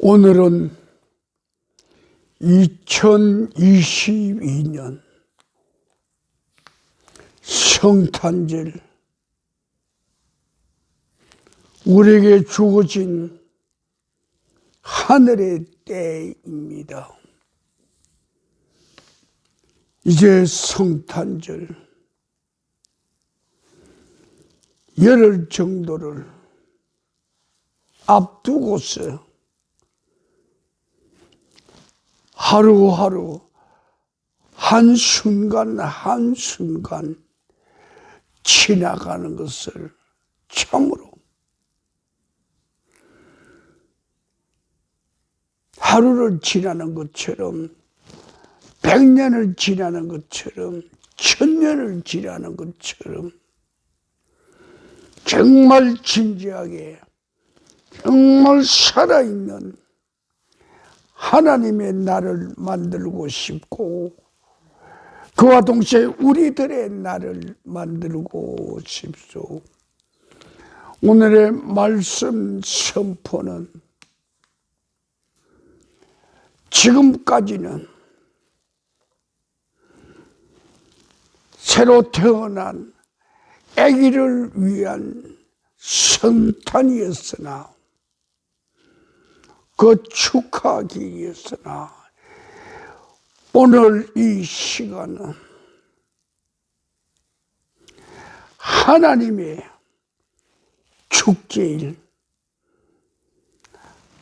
오늘은 2022년 성탄절, 우리에게 주어진 하늘의 때입니다. 이제 성탄절 열흘 정도를 앞두고서 하루하루 한순간 한순간 지나가는 것을 참으로 하루를 지나는 것처럼 100년을 지나는 것처럼 1000년을 지나는 것처럼 정말 진지하게 정말 살아있는 하나님의 날을 만들고 싶고 그와 동시에 우리들의 날을 만들고 싶소. 오늘의 말씀 선포는 지금까지는 새로 태어난 아기를 위한 성탄이었으나 그 축하기였으나 오늘 이 시간은 하나님의 축제일,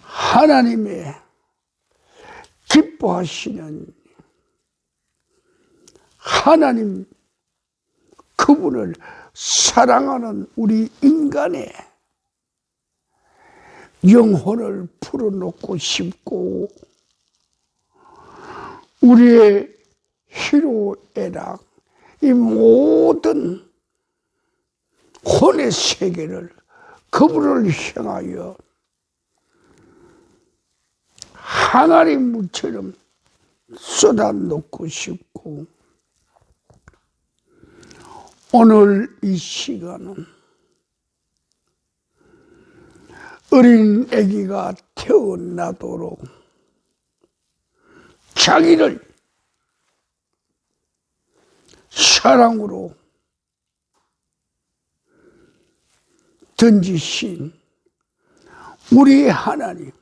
하나님의 기뻐하시는 하나님 그분을 사랑하는 우리 인간의 영혼을 풀어놓고 싶고 우리의 희로애락 이 모든 혼의 세계를 그분을 향하여 항아리 물처럼 쏟아놓고 싶고 오늘 이 시간은 어린 아기가 태어나도록 자기를 사랑으로 던지신 우리 하나님,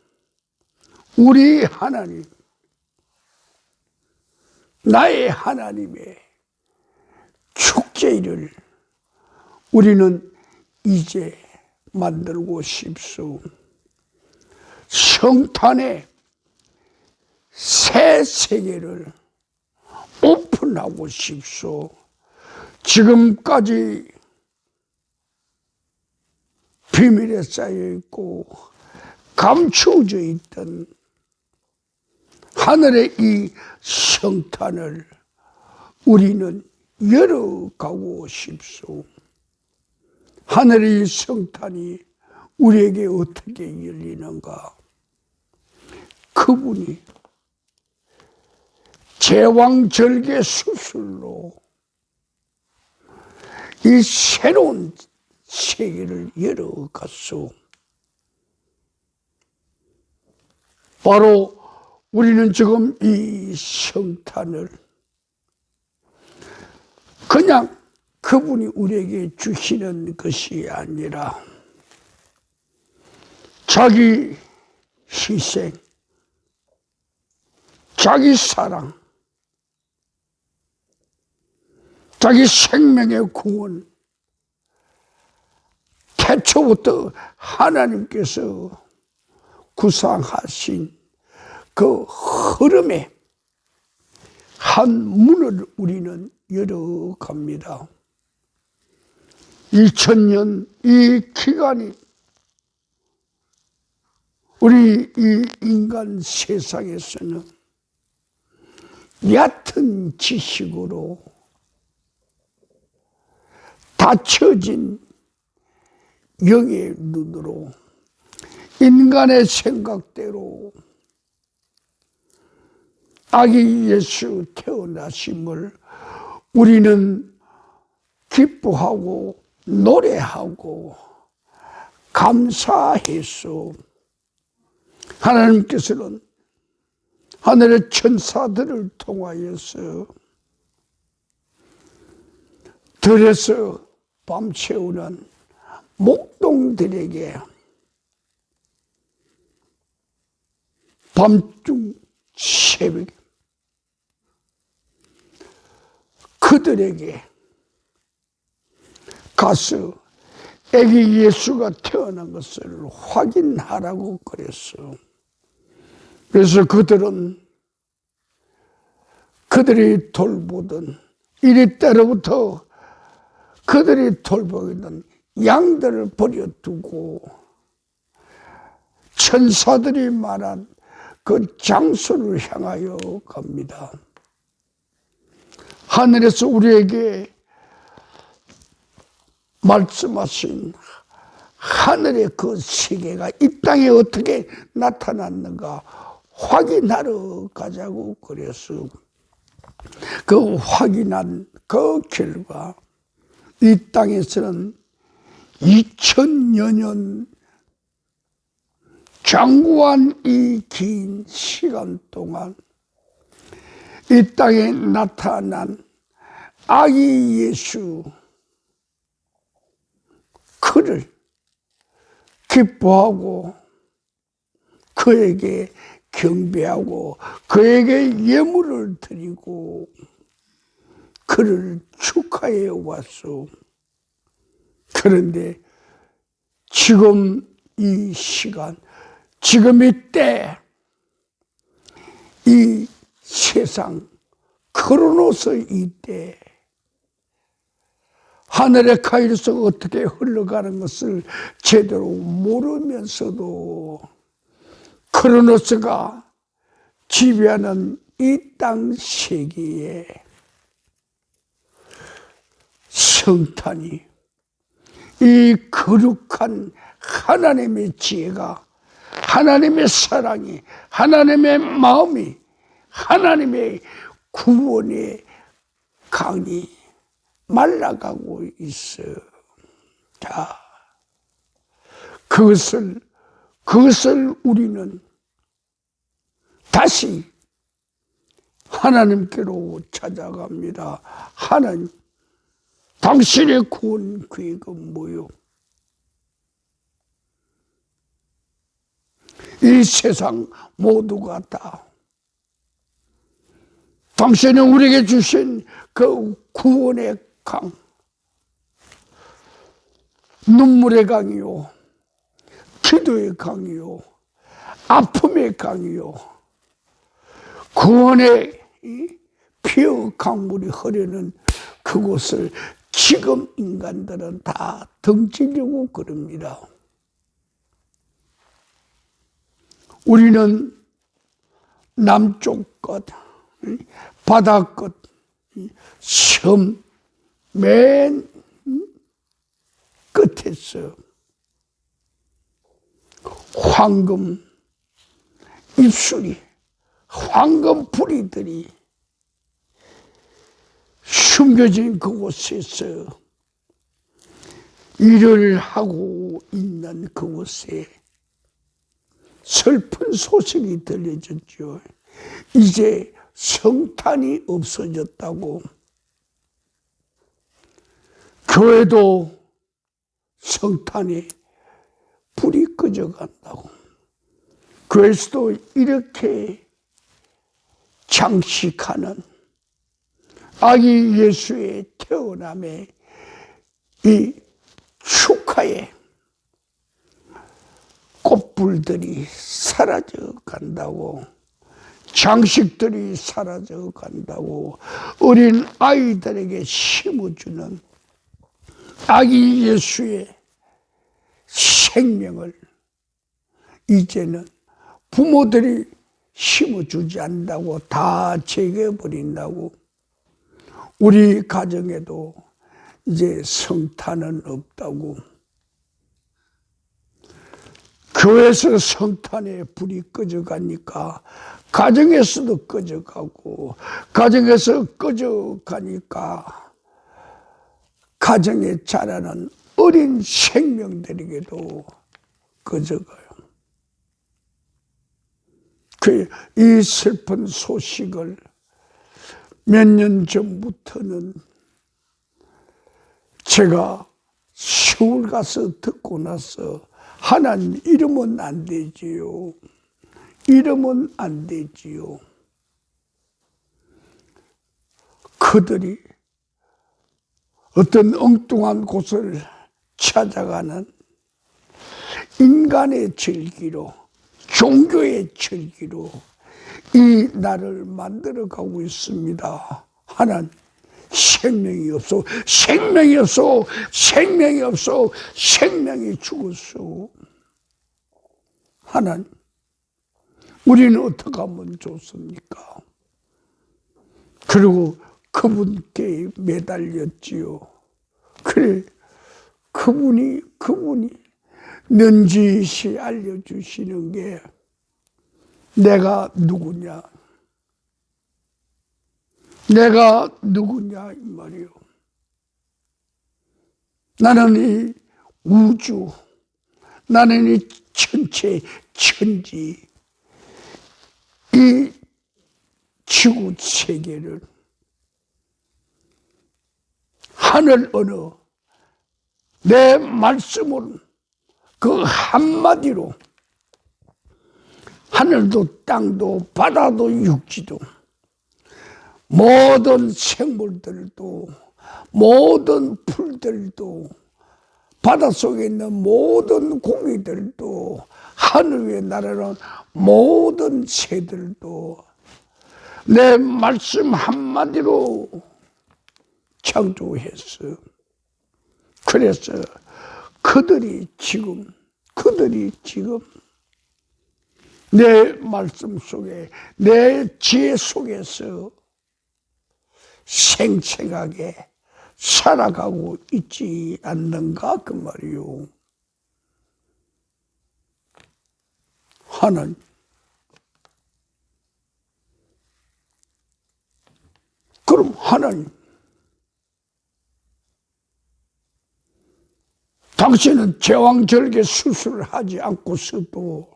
나의 하나님의 축제일을 우리는 이제 만들고 싶소. 성탄의 새 세계를 오픈하고 싶소. 지금까지 비밀에 쌓여있고 감추어져 있던 하늘의 이 성탄을 우리는 열어가고 싶소. 하늘의 성탄이 우리에게 어떻게 열리는가? 그분이 제왕절개 수술로 이 새로운 세계를 열어갔소. 바로 우리는 지금 이 성탄을 그냥 그분이 우리에게 주시는 것이 아니라 자기 희생, 자기 사랑, 자기 생명의 구원, 태초부터 하나님께서 구상하신 그 흐름의 한 문을 우리는 열어갑니다. 2000년 이 기간이 우리 이 인간 세상에서는 얕은 지식으로 닫혀진 영의 눈으로 인간의 생각대로 아기 예수 태어나심을 우리는 기뻐하고 노래하고 감사해서 하나님께서는 하늘의 천사들을 통하여서 들에서 밤새우는 목동들에게 밤중 새벽 그들에게 가서 아기 예수가 태어난 것을 확인하라고 그랬어. 그래서 그들은 그들이 돌보던 이리 때로부터 그들이 돌보던 양들을 버려두고 천사들이 말한 그 장소를 향하여 갑니다. 하늘에서 우리에게 말씀하신 하늘의 그 세계가 이 땅에 어떻게 나타났는가 확인하러 가자고 그래서 그 확인한 그 결과 이 땅에서는 2000여 년 장구한 이 긴 시간 동안 이 땅에 나타난 아기 예수 그를 기뻐하고 그에게 경배하고 그에게 예물을 드리고 그를 축하해 왔소. 그런데 지금 이 시간, 지금 이때, 이 세상, 크로노스 이때, 하늘의 카이로스가 어떻게 흘러가는 것을 제대로 모르면서도 크로노스가 지배하는 이 땅 세계에 성탄이 이 거룩한 하나님의 지혜가 하나님의 사랑이 하나님의 마음이 하나님의 구원의 강이 말라가고 있어. 자, 그것을 우리는 다시 하나님께로 찾아갑니다. 하나님, 당신의 구원 계획은 뭐요? 이 세상 모두가 다 당신이 우리에게 주신 그 구원의 강, 눈물의 강이요, 기도의 강이요, 아픔의 강이요, 구원의 피의 강물이 흐르는 그곳을 지금 인간들은 다 등지려고 그럽니다. 우리는 남쪽 끝, 바다 끝, 섬 맨 끝에서 황금 입술이, 황금 뿌리들이 숨겨진 그곳에서 일을 하고 있는 그곳에 슬픈 소식이 들려졌죠. 이제 성탄이 없어졌다고. 교회도 성탄에 불이 꺼져간다고. 교회에서도 이렇게 장식하는 아기 예수의 태어남의 이 축하에 꽃불들이 사라져 간다고, 장식들이 사라져 간다고, 어린 아이들에게 심어주는 아기 예수의 생명을 이제는 부모들이 심어주지 않는다고 다 제거해버린다고. 우리 가정에도 이제 성탄은 없다고. 교회에서 성탄의 불이 꺼져가니까 가정에서도 꺼져가고, 가정에서 꺼져가니까 가정에 자라는 어린 생명들에게도 꺼져가요. 이 슬픈 소식을 몇 년 전부터는 제가 시골 가서 듣고 나서 하나님 이러면 안 되지요. 이러면 안 되지요. 그들이 어떤 엉뚱한 곳을 찾아가는 인간의 즐기로, 종교의 즐기로 이 나를 만들어가고 있습니다. 하나님, 생명이 없어, 생명이 없어, 생명이 없어, 생명이 죽었어. 하나님, 우리는 어떻게 하면 좋습니까? 그리고 그분께 매달렸지요. 그래, 그분이 넌지시 알려주시는 게 내가 누구냐, 내가 누구냐 이 말이요. 나는 이 우주, 나는 이 천체 천지, 이 지구 세계를 하늘 어느 내 말씀은 그 한마디로 하늘도 땅도 바다도 육지도 모든 생물들도 모든 풀들도 바닷속에 있는 모든 고기들도 하늘 위에 날아오는 모든 새들도 내 말씀 한마디로 창조했어. 그래서 그들이 지금 내 말씀 속에 내 지혜 속에서 생생하게 살아가고 있지 않는가 그 말이요. 하나님, 그럼 하나님, 당신은 제왕절개 수술을 하지 않고서도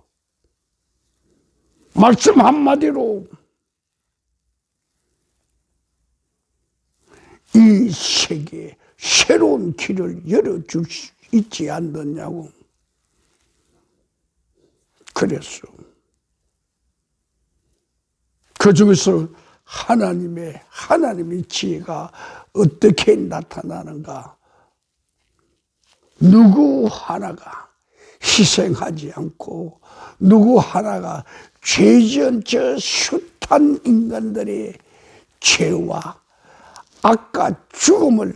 말씀 한마디로 이 세계에 새로운 길을 열어줄 수 있지 않느냐고. 그랬어. 그 중에서 하나님의 지혜가 어떻게 나타나는가. 누구 하나가 희생하지 않고 누구 하나가 죄지은 저 숱한 인간들의 죄와 악과 죽음을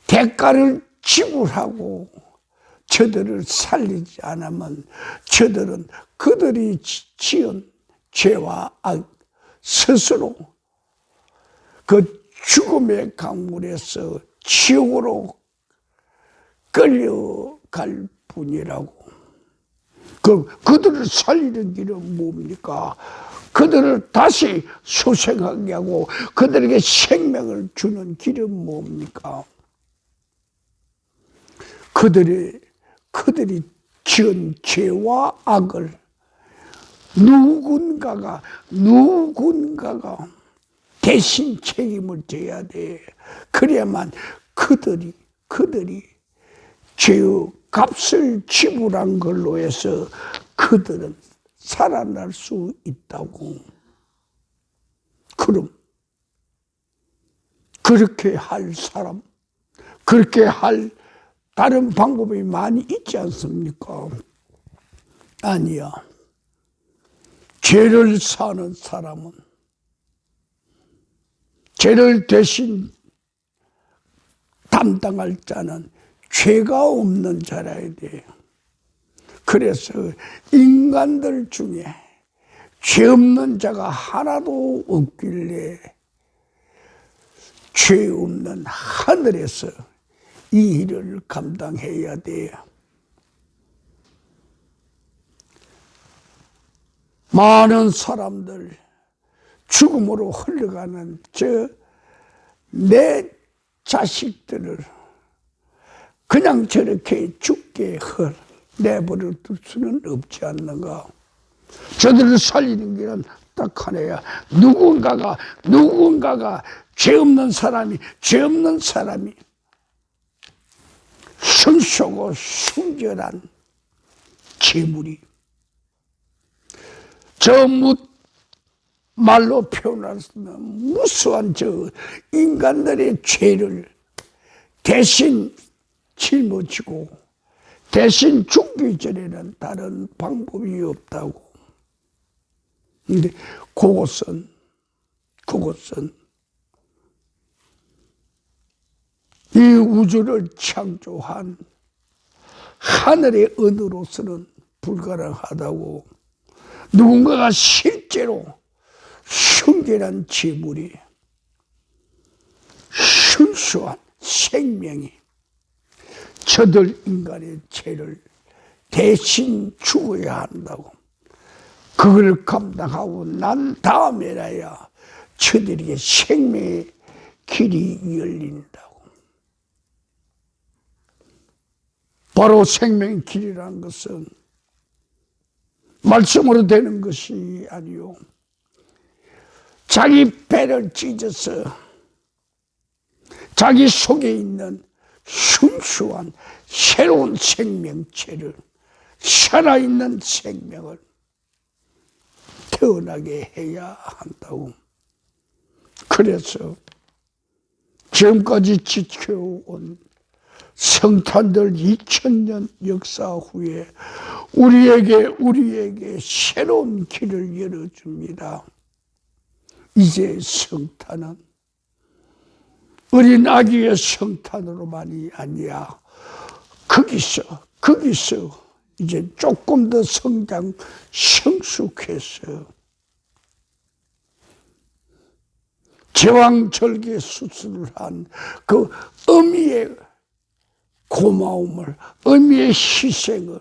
대가를 지불하고 저들을 살리지 않으면 저들은 그들이 지은 죄와 악 스스로 그 죽음의 강물에서 지옥으로 끌려갈 뿐이라고. 그들을 살리는 길은 뭡니까? 그들을 다시 소생하게 하고 그들에게 생명을 주는 길은 뭡니까? 그들이 지은 죄와 악을 누군가가 대신 책임을 져야 돼. 그래야만 그들이 죄의 값을 지불한 걸로 해서 그들은 살아날 수 있다고. 그럼 그렇게 할 사람, 그렇게 할 다른 방법이 많이 있지 않습니까? 아니야. 죄를 사는 사람은 죄를 대신 담당할 자는 죄가 없는 자라야 돼. 그래서 인간들 중에 죄 없는 자가 하나도 없길래 죄 없는 하늘에서 이 일을 감당해야 돼요. 많은 사람들 죽음으로 흘러가는 내 자식들을 그냥 저렇게 죽게 내버려 둘 수는 없지 않는가. 저들을 살리는 길은 딱 하나야. 누군가가 죄 없는 사람이 순수하고 순결한 재물이, 말로 표현할 수 없는 무수한 저 인간들의 죄를 대신 짊어지고 대신 죽기 전에는 다른 방법이 없다고. 근데 그것은 이 우주를 창조한 하늘의 은으로서는 불가능하다고. 누군가가 실제로 순결한 재물이, 순수한 생명이 저들 인간의 죄를 대신 죽어야 한다고. 그걸 감당하고 난 다음에라야 저들에게 생명의 길이 열린다고. 바로 생명의 길이라는 것은 말씀으로 되는 것이 아니요, 자기 배를 찢어서 자기 속에 있는 순수한 새로운 생명체를, 살아있는 생명을 태어나게 해야 한다고. 그래서 지금까지 지켜온 성탄절 2000년 역사 후에 우리에게 새로운 길을 열어줍니다. 이제 성탄은 어린 아기의 성탄으로만이 아니야. 거기서 이제 조금 더 성숙해서 제왕절개 수술을 한 그 어미의 고마움을, 어미의 희생을,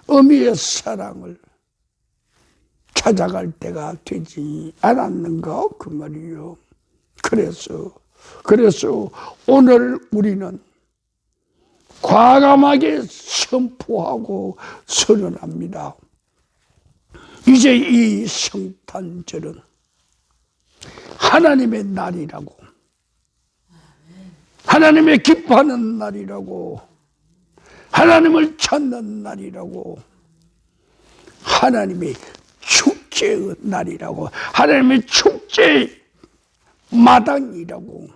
어미의 사랑을 찾아갈 때가 되지 않았는가 그 말이요. 그래서 오늘 우리는 과감하게 선포하고 선언합니다. 이제 이 성탄절은 하나님의 날이라고, 하나님의 기뻐하는 날이라고, 하나님을 찾는 날이라고, 하나님의 축제의 날이라고, 하나님의 축제의 마당이라고,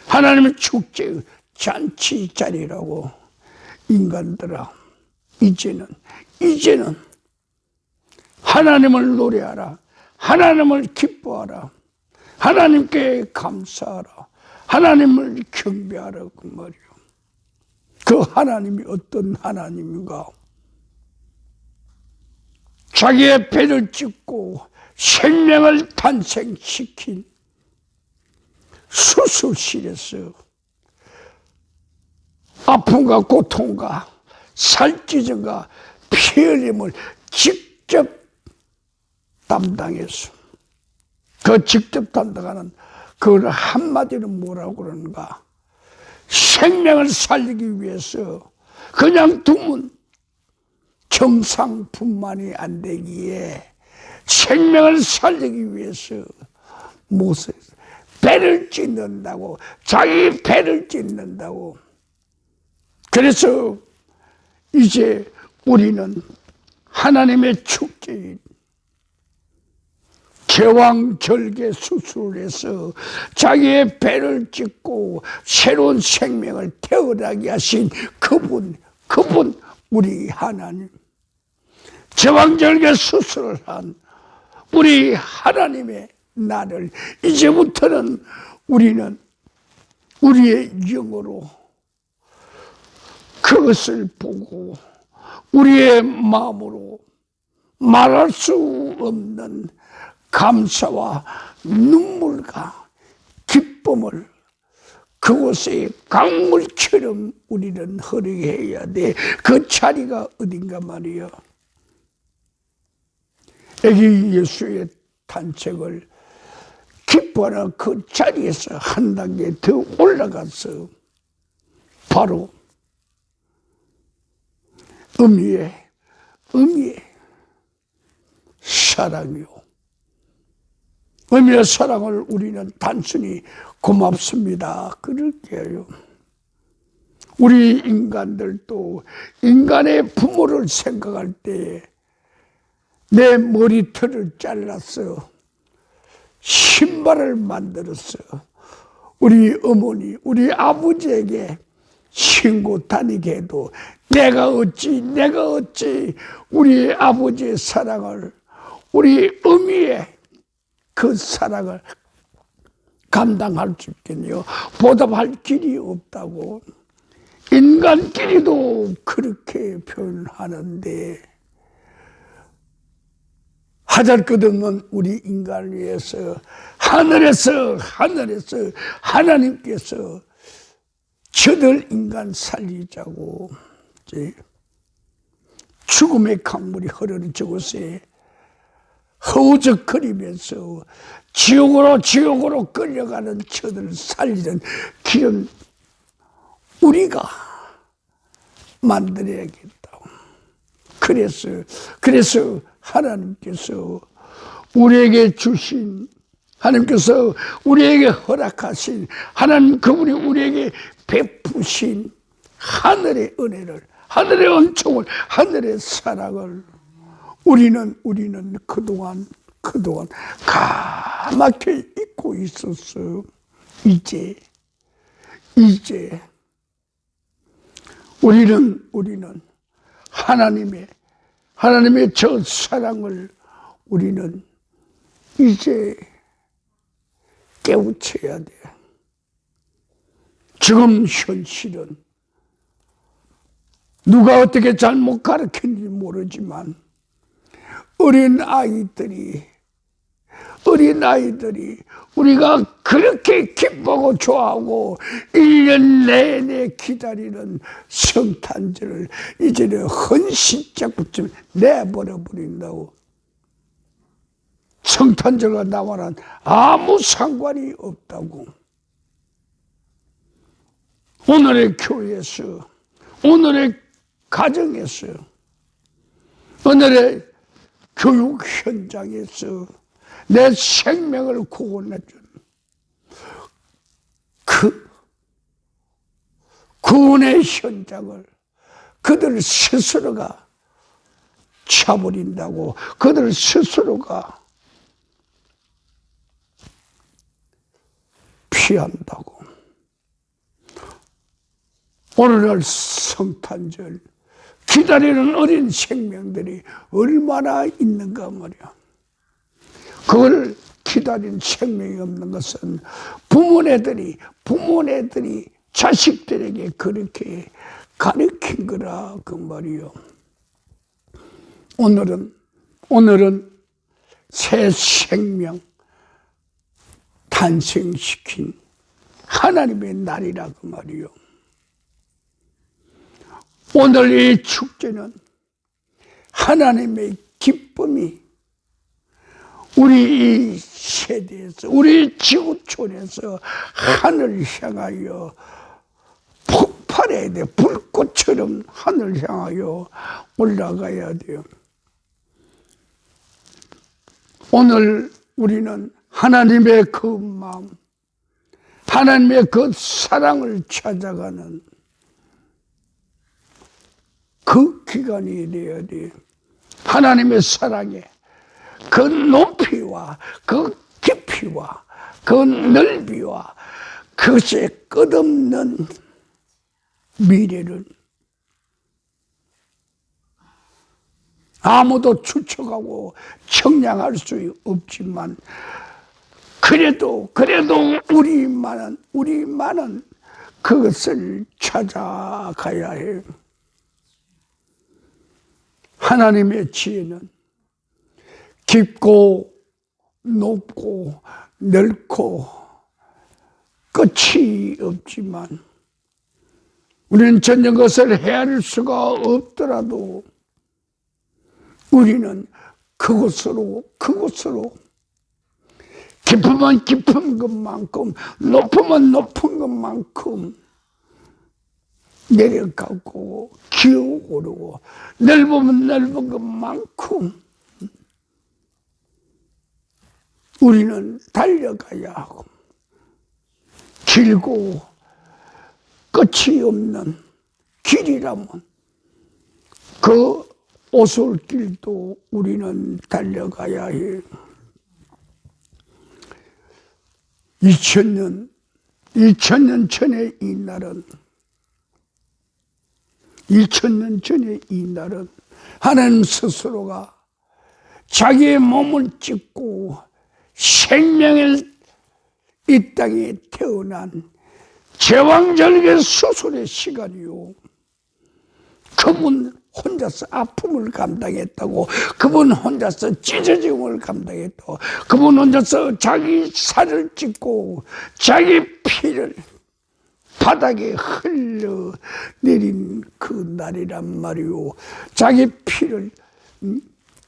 하나님의 축제의 잔치 자리라고. 인간들아, 이제는 하나님을 노래하라, 하나님을 기뻐하라, 하나님께 감사하라, 하나님을 경배하라 그 말이요. 그 하나님이 어떤 하나님인가? 자기의 배를 찢고 생명을 탄생시킨 수술실에서 아픔과 고통과 살찌짐과 피 흘림을 직접 담당해서, 그 직접 담당하는 그걸 한마디로 뭐라고 그러는가? 생명을 살리기 위해서 그냥 두면 정상뿐만이 안 되기에 생명을 살리기 위해서 모세 배를 찢는다고, 자기 배를 찢는다고. 그래서 이제 우리는 하나님의 축제인 제왕절개 수술을 해서 자기의 배를 찢고 새로운 생명을 태어나게 하신 그분 우리 하나님, 제왕절개 수술을 한 우리 하나님의 날을 이제부터는 우리는 우리의 영으로 그것을 보고 우리의 마음으로 말할 수 없는 감사와 눈물과 기쁨을 그곳에 강물처럼 우리는 흐르게 해야 돼. 그 자리가 어딘가 말이야. 아기 예수의 탄생을 기뻐하는 그 자리에서 한 단계 더 올라가서 바로 의미의 사랑이요. 의미의 사랑을 우리는 단순히 고맙습니다 그렇게 해요. 우리 인간들도 인간의 부모를 생각할 때 내 머리털을 잘라서 신발을 만들었어. 우리 어머니, 우리 아버지에게 신고 다니게 해도 내가 어찌 우리 아버지의 사랑을, 우리 어미의 그 사랑을 감당할 수 있겠네요. 보답할 길이 없다고. 인간끼리도 그렇게 표현하는데 하잘것없는 우리 인간을 위해서 하늘에서 하나님께서 저들 인간 살리자고 죽음의 강물이 흐르는 저곳에 허우적거리면서 지옥으로 끌려가는 저들을 살리는 길은 우리가 만들어야겠다. 그래서 하나님께서 우리에게 주신, 하나님께서 우리에게 허락하신, 하나님 그분이 우리에게 베푸신 하늘의 은혜를, 하늘의 은총을, 하늘의 사랑을 우리는 그동안 가맣게 잊고 있었어. 이제 우리는 하나님의 저 사랑을 우리는 이제 깨우쳐야 돼. 지금 현실은 누가 어떻게 잘못 가르쳤는지 모르지만 어린 아이들이 우리가 그렇게 기뻐하고 좋아하고 1년 내내 기다리는 성탄절을 이제는 헌신짝부터 내버려 버린다고. 성탄절과 나와는 아무 상관이 없다고. 오늘의 교회에서, 오늘의 가정에서, 오늘의 교육 현장에서 내 생명을 구원해준 그 구원의 현장을 그들 스스로가 차버린다고. 그들 스스로가 피한다고. 오늘날 성탄절 기다리는 어린 생명들이 얼마나 있는가 말이야. 그걸 기다린 생명이 없는 것은 부모네들이 자식들에게 그렇게 가르친 거라 그 말이요. 오늘은 새 생명 탄생시킨 하나님의 날이라 그 말이요. 오늘 이 축제는 하나님의 기쁨이 우리 이 세대에서, 우리 지구촌에서 하늘 향하여 폭발해야 돼. 불꽃처럼 하늘 향하여 올라가야 돼요. 오늘 우리는 하나님의 그 마음, 하나님의 그 사랑을 찾아가는 그 기간이 되어야 돼. 하나님의 사랑에 그 높이와 그 깊이와 그 넓이와 그것의 끝없는 미래를 아무도 추측하고 청량할 수 없지만 그래도 우리만은 그것을 찾아가야 해요. 하나님의 지혜는 깊고 높고 넓고 끝이 없지만 우리는 전혀 그것을 헤아릴 수가 없더라도 우리는 그곳으로 깊으면 깊은 것만큼 높으면 높은 것만큼 내려가고 기어오르고 넓으면 넓은 것만큼 우리는 달려가야 하고, 길고 끝이 없는 길이라면 그 오솔길도 우리는 달려가야 해. 2000년 전에 이 날은, 2000년 전에 이 날은 하나님 스스로가 자기의 몸을 찢고 생명을 이 땅에 태어난 제왕절개 수술의 시간이요. 그분 혼자서 아픔을 감당했다고, 그분 혼자서 찢어짐을 감당했다고, 그분 혼자서 자기 살을 찢고 자기 피를 바닥에 흘러내린 그 날이란 말이요. 자기 피를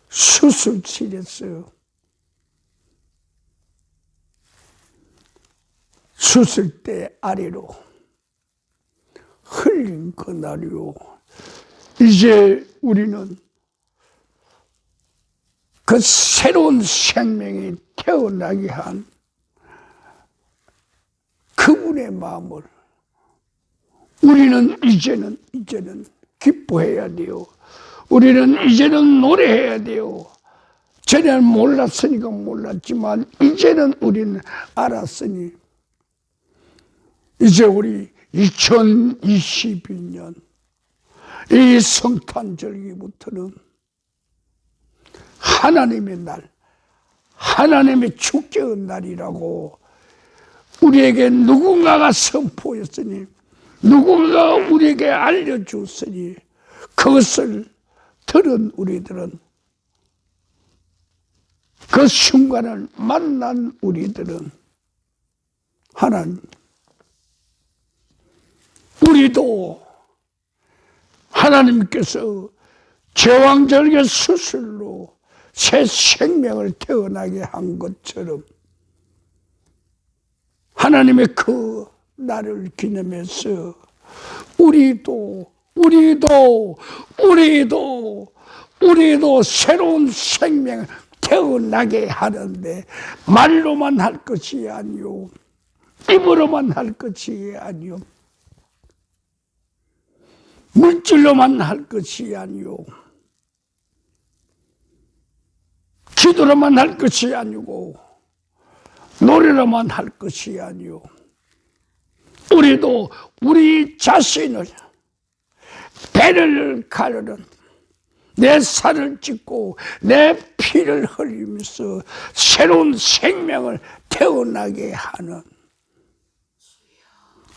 수술실에서, 수술대 아래로 흘린 그 날이요. 이제 우리는 그 새로운 생명이 태어나게 한 그분의 마음을 우리는 이제는 기뻐해야 돼요. 우리는 이제는 노래해야 돼요. 전에는 몰랐으니까 몰랐지만 이제는 우리는 알았으니, 이제 우리 2022년 이 성탄절기부터는 하나님의 날, 하나님의 축제의 날이라고 우리에게 누군가가 선포했으니, 누군가가 우리에게 알려주었으니, 그것을 들은 우리들은, 그 순간을 만난 우리들은 하나님, 우리도 하나님께서 제왕절개 수술로 새 생명을 태어나게 한 것처럼 하나님의 그 날을 기념해서 우리도 새로운 생명을 태어나게 하는데, 말로만 할 것이 아니요, 입으로만 할 것이 아니요, 물질로만 할 것이 아니요, 기도로만 할 것이 아니고, 노래로만 할 것이 아니요, 우리도 우리 자신을 배를 가르는, 내 살을 찢고 내 피를 흘리면서 새로운 생명을 태어나게 하는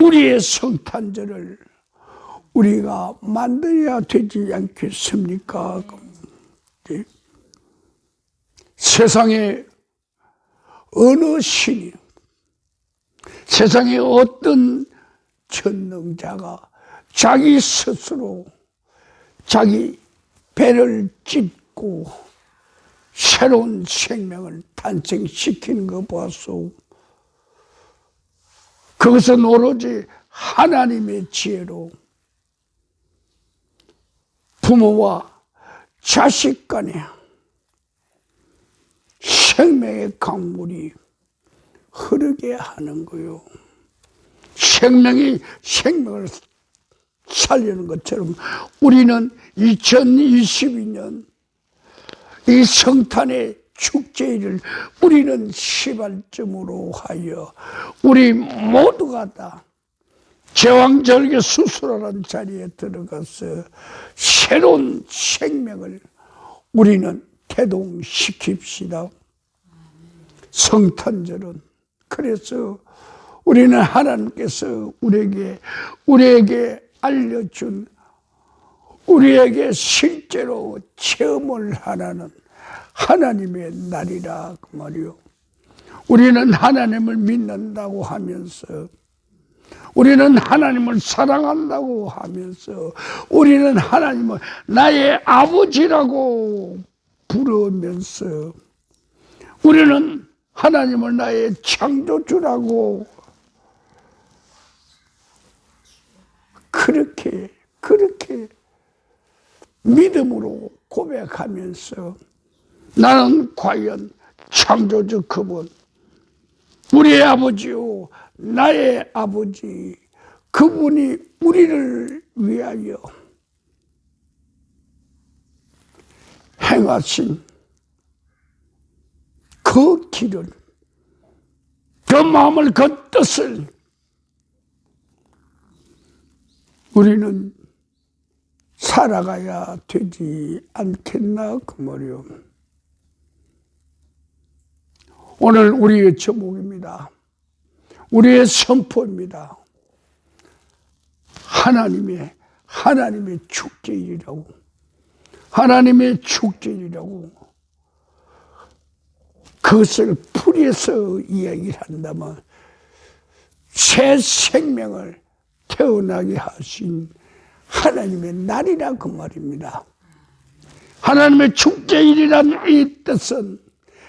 우리의 성탄절을 우리가 만들어야 되지 않겠습니까? 세상에 어느 신이, 세상에 어떤 전능자가 자기 스스로 자기 배를 찢고 새로운 생명을 탄생시키는 거 보았소. 그것은 오로지 하나님의 지혜로 부모와 자식 간에 생명의 강물이 흐르게 하는 거요. 생명이 생명을 살리는 것처럼 우리는 2022년 이 성탄의 축제일을 우리는 시발점으로 하여 우리 모두가 다 제왕절개 수술하는 자리에 들어가서 새로운 생명을 우리는 태동시킵시다. 성탄절은 그래서 우리는 하나님께서 우리에게 알려준, 우리에게 실제로 체험을 하라는 하나님의 날이라 그 말이요. 우리는 하나님을 믿는다고 하면서, 우리는 하나님을 사랑한다고 하면서, 우리는 하나님을 나의 아버지라고 부르면서, 우리는 하나님을 나의 창조주라고 그렇게 믿음으로 고백하면서 나는 과연 창조주 그분, 우리의 아버지요 나의 아버지, 그분이 우리를 위하여 행하신 그 길을, 그 마음을, 그 뜻을 우리는 살아가야 되지 않겠나 그 말이요. 오늘 우리의 제목입니다. 우리의 선포입니다. 하나님의 축제일이라고. 하나님의 축제일이라고. 그것을 풀이해서 이야기를 한다면 새 생명을 태어나게 하신 하나님의 날이라 그 말입니다. 하나님의 축제일이란 이 뜻은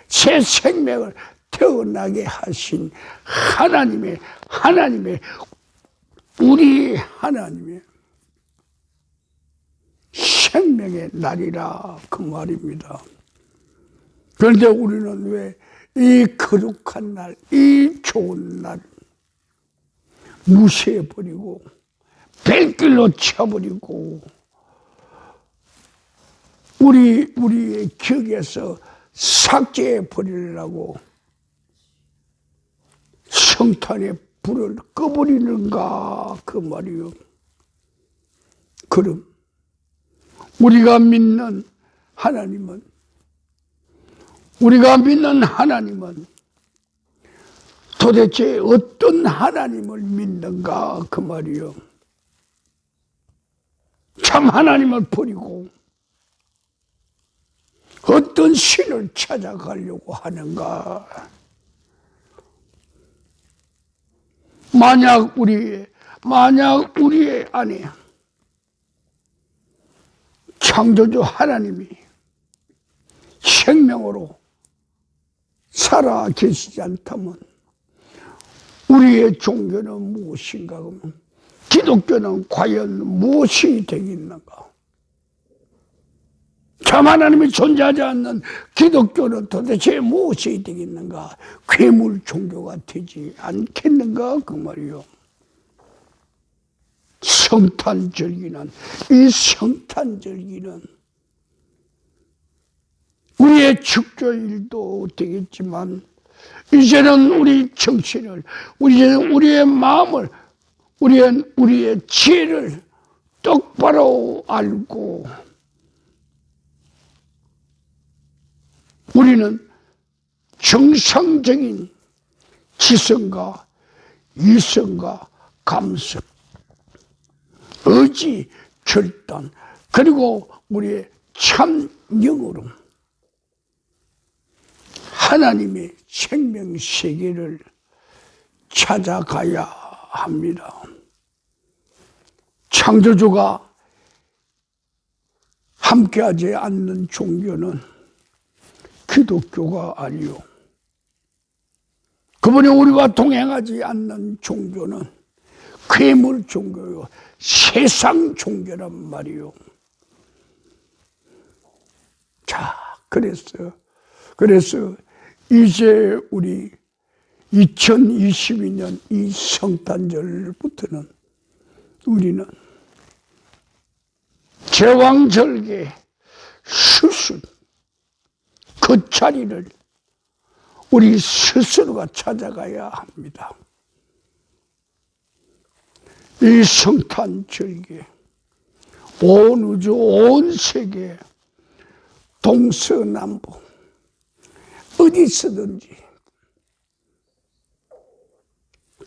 새 생명을 태어나게 하신 우리 하나님의 생명의 날이라 그 말입니다. 그런데 우리는 왜 이 거룩한 날, 이 좋은 날 무시해버리고 벨길로 쳐버리고 우리의 기억에서 삭제해버리려고 성탄의 불을 꺼버리는가 그 말이요. 그럼 우리가 믿는 하나님은 도대체 어떤 하나님을 믿는가 그 말이요. 참 하나님을 버리고 어떤 신을 찾아가려고 하는가. 만약 우리의 안에 창조주 하나님이 생명으로 살아 계시지 않다면 우리의 종교는 무엇인가 하면 기독교는 과연 무엇이 되겠는가? 참 하나님이 존재하지 않는 기독교는 도대체 무엇이 되겠는가? 괴물 종교가 되지 않겠는가 그 말이요. 성탄절기는 우리의 축제일도 되겠지만 이제는 우리 정신을, 우리의 마음을, 우리의 지혜를 똑바로 알고 우리는 정상적인 지성과 이성과 감성, 의지, 결단, 그리고 우리의 참 영으로 하나님의 생명세계를 찾아가야 합니다. 창조주가 함께하지 않는 종교는 기독교가 아니요. 그분이 우리와 동행하지 않는 종교는 괴물 종교요. 세상 종교란 말이요. 자, 그래서 이제 우리 2022년 이 성탄절부터는 우리는 제왕절개 수술 그 자리를 우리 스스로가 찾아가야 합니다. 이 성탄절개 온 우주 온 세계 동서남북 어디서든지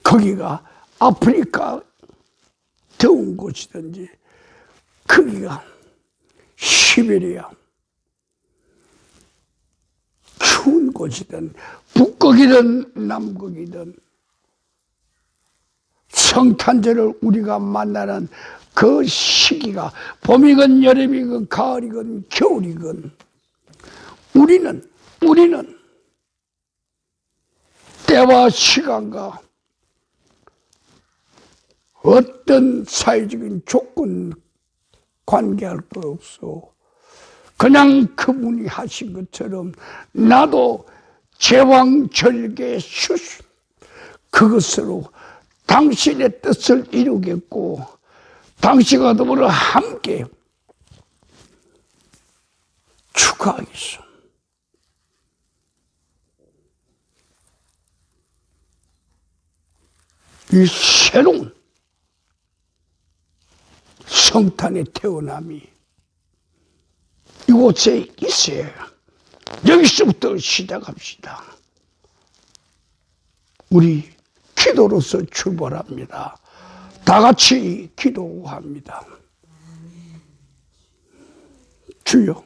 거기가 아프리카 더운 곳이든지 거기가 시베리아 추운 곳이든 북극이든 남극이든 성탄절을 우리가 만나는 그 시기가 봄이건 여름이건 가을이건 겨울이건 우리는 때와 시간과 어떤 사회적인 조건 관계할 거 없어. 그냥 그분이 하신 것처럼 나도 제왕절개 수술, 그것으로 당신의 뜻을 이루겠고 당신과 더불어 함께 축하하겠소. 이 새로운 성탄의 태어남이 이곳에 있어요. 여기서부터 시작합시다. 우리 기도로서 출발합니다. 다 같이 기도합니다. 주여,